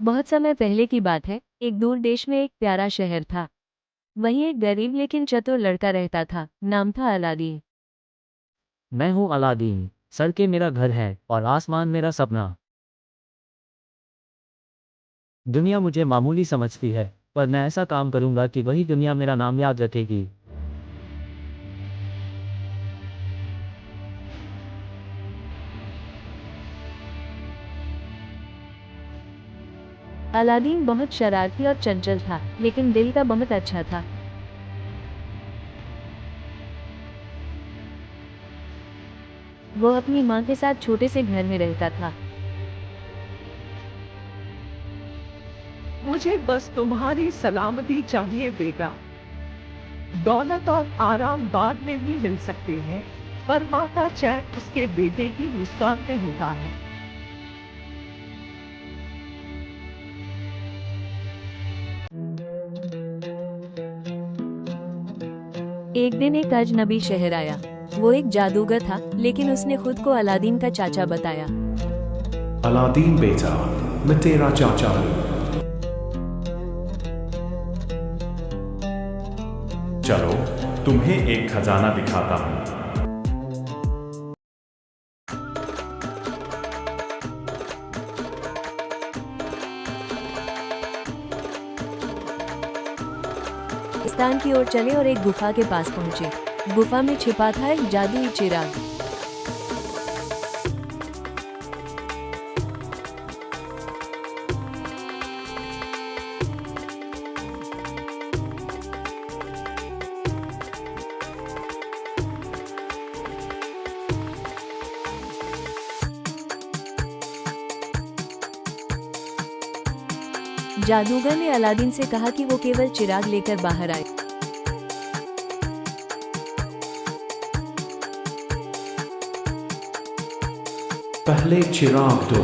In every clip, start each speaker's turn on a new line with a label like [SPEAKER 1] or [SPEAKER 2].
[SPEAKER 1] बहुत समय पहले की बात है। एक दूर देश में एक प्यारा शहर था। वहीं एक गरीब लेकिन चतुर लड़का रहता था। नाम था अलादीन।
[SPEAKER 2] मैं हूँ अलादीन। सड़कें मेरा घर है और आसमान मेरा सपना। दुनिया मुझे मामूली समझती है, पर मैं ऐसा काम करूंगा कि वही दुनिया मेरा नाम याद रखेगी।
[SPEAKER 1] अलादीन बहुत शरारती और चंचल था, लेकिन दिल का बहुत अच्छा था। वो अपनी माँ के साथ छोटे से घर में रहता था।
[SPEAKER 3] मुझे बस तुम्हारी सलामती चाहिए बेटा। दौलत और आराम बाद में भी मिल सकते हैं, पर माँ का चैन उसके बेटे की मुस्कान में होता है।
[SPEAKER 1] एक दिन एक अजनबी शहर आया। वो एक जादूगर था, लेकिन उसने खुद को अलादीन का चाचा बताया।
[SPEAKER 4] अलादीन बेटा, मैं तेरा चाचा हूँ। चलो, तुम्हें एक खजाना दिखाता हूँ।
[SPEAKER 1] स्थान की ओर चले और एक गुफा के पास पहुंचे। गुफा में छिपा था एक जादुई चिराग। जादूगर ने अलादीन से कहा कि वो केवल चिराग लेकर बाहर आए।
[SPEAKER 4] पहले चिराग दो।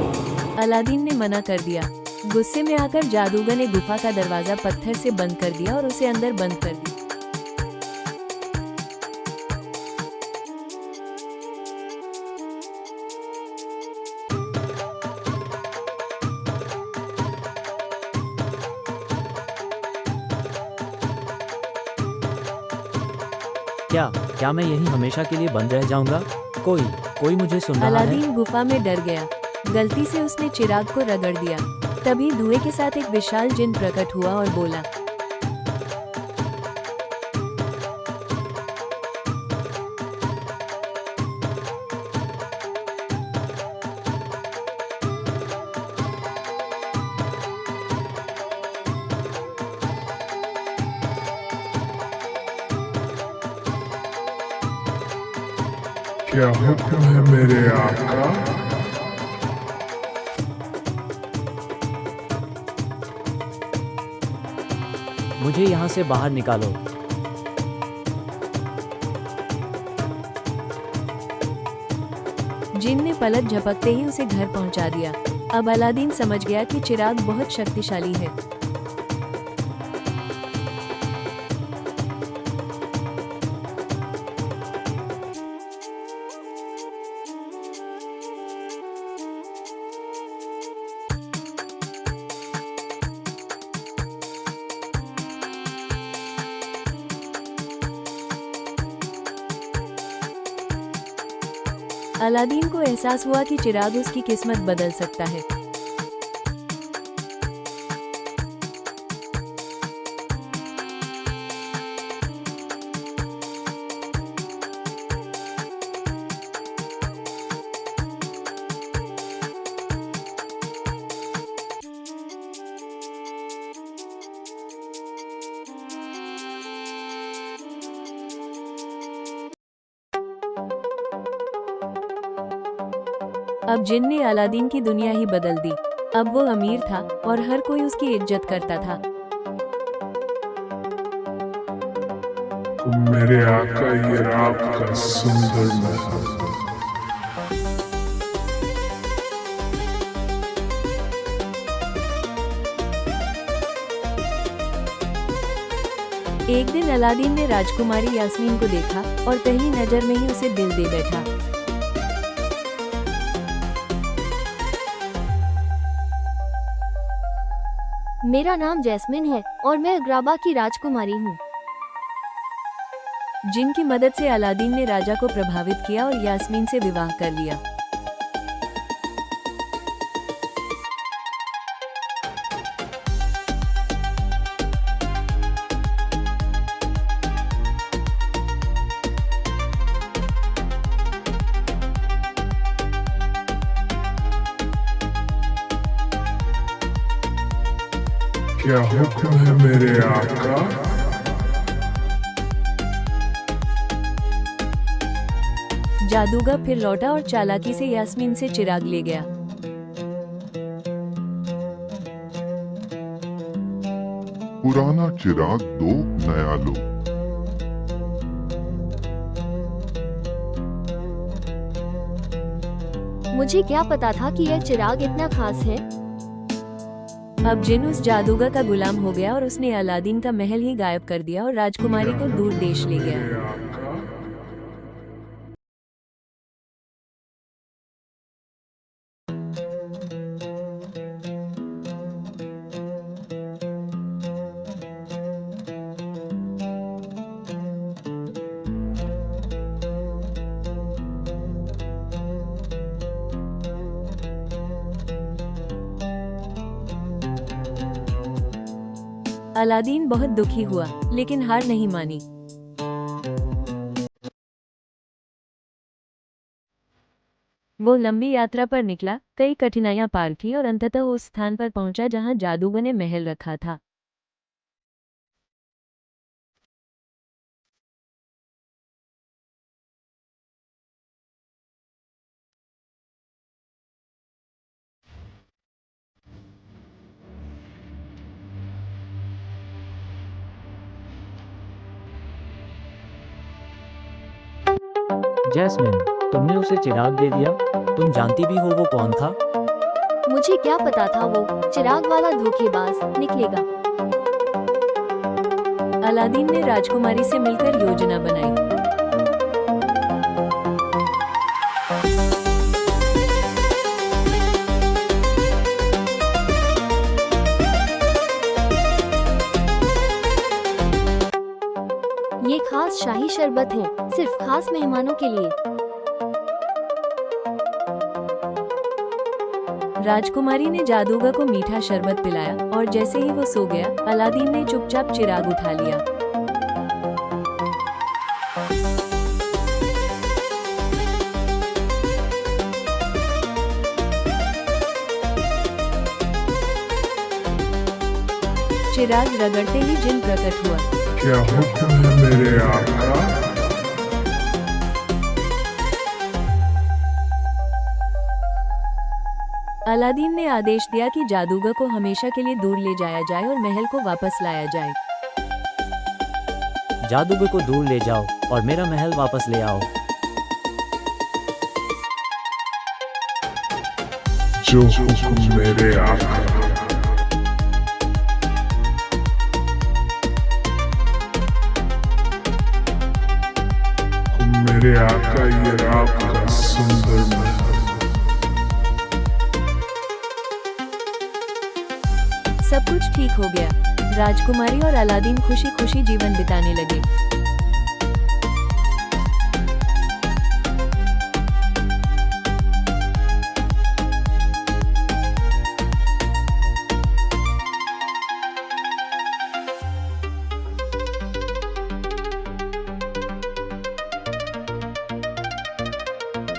[SPEAKER 1] अलादीन ने मना कर दिया। गुस्से में आकर जादूगर ने गुफा का दरवाजा पत्थर से बंद कर दिया और उसे अंदर बंद कर दिया।
[SPEAKER 2] क्या क्या मैं यहीं हमेशा के लिए बंद रह जाऊंगा? कोई कोई मुझे सुन रहा है?
[SPEAKER 1] अलादीन गुफा में डर गया। गलती से उसने चिराग को रगड़ दिया। तभी धुएं के साथ एक विशाल जिन प्रकट हुआ और बोला,
[SPEAKER 5] क्या हुक्म है मेरे आका?
[SPEAKER 2] मुझे यहाँ से बाहर निकालो।
[SPEAKER 1] जिन ने पलक झपकते ही उसे घर पहुंचा दिया। अब अलादीन समझ गया कि चिराग बहुत शक्तिशाली है। अलादीन को एहसास हुआ कि चिराग उसकी किस्मत बदल सकता है। अब जिन ने अलादीन की दुनिया ही बदल दी। अब वो अमीर था और हर कोई उसकी इज्जत करता था।
[SPEAKER 5] मेरे आका, ये रात का सुंदर महल।
[SPEAKER 1] एक दिन अलादीन ने राजकुमारी यास्मीन को देखा और पहली नजर में ही उसे दिल दे बैठा।
[SPEAKER 6] मेरा नाम जैस्मिन है और मैं अग्राबा की राजकुमारी हूँ।
[SPEAKER 1] जिनकी मदद से अलादीन ने राजा को प्रभावित किया और यास्मीन से विवाह कर लिया।
[SPEAKER 5] क्या हुक्म है मेरे आका?
[SPEAKER 1] जादूगर फिर लौटा और चालाकी से यास्मीन से चिराग ले गया।
[SPEAKER 7] पुराना चिराग दो, नया लो।
[SPEAKER 6] मुझे क्या पता था कि यह चिराग इतना खास है।
[SPEAKER 1] अब जिन उस जादूगर का गुलाम हो गया और उसने अलादीन का महल ही गायब कर दिया और राजकुमारी को दूर देश ले गया।
[SPEAKER 5] मेरे आका,
[SPEAKER 1] अलादीन बहुत दुखी हुआ लेकिन हार नहीं मानी। वो लंबी यात्रा पर निकला, कई कठिनाइयां पार की और अंततः उस स्थान पर पहुंचा जहां जादूगर ने महल रखा था।
[SPEAKER 2] जैस्मिन, तुमने उसे चिराग दे दिया। तुम जानती भी हो वो कौन था?
[SPEAKER 6] मुझे क्या पता था वो चिराग वाला धोखेबाज निकलेगा।
[SPEAKER 1] अलादीन ने राजकुमारी से मिलकर योजना बनाई।
[SPEAKER 6] ये खास शाही शरबत है, सिर्फ खास मेहमानों के लिए।
[SPEAKER 1] राजकुमारी ने जादूगर को मीठा शरबत पिलाया और जैसे ही वो सो गया, अलादीन ने चुपचाप चिराग उठा लिया। चिराग रगड़ते ही जिन प्रकट हुआ।
[SPEAKER 5] क्या हुक्म है मेरे आका?
[SPEAKER 1] अलादीन ने आदेश दिया कि जादूगर को हमेशा के लिए दूर ले जाया जाए और महल को वापस लाया जाए।
[SPEAKER 2] जादूगर को दूर ले जाओ और मेरा महल वापस ले आओ।
[SPEAKER 5] जो हुक्म मेरे आका। मेरे आका, ये आपका सुंदर महल।
[SPEAKER 1] सब कुछ ठीक हो गया। राजकुमारी और अलादीन खुशी खुशी जीवन बिताने लगे।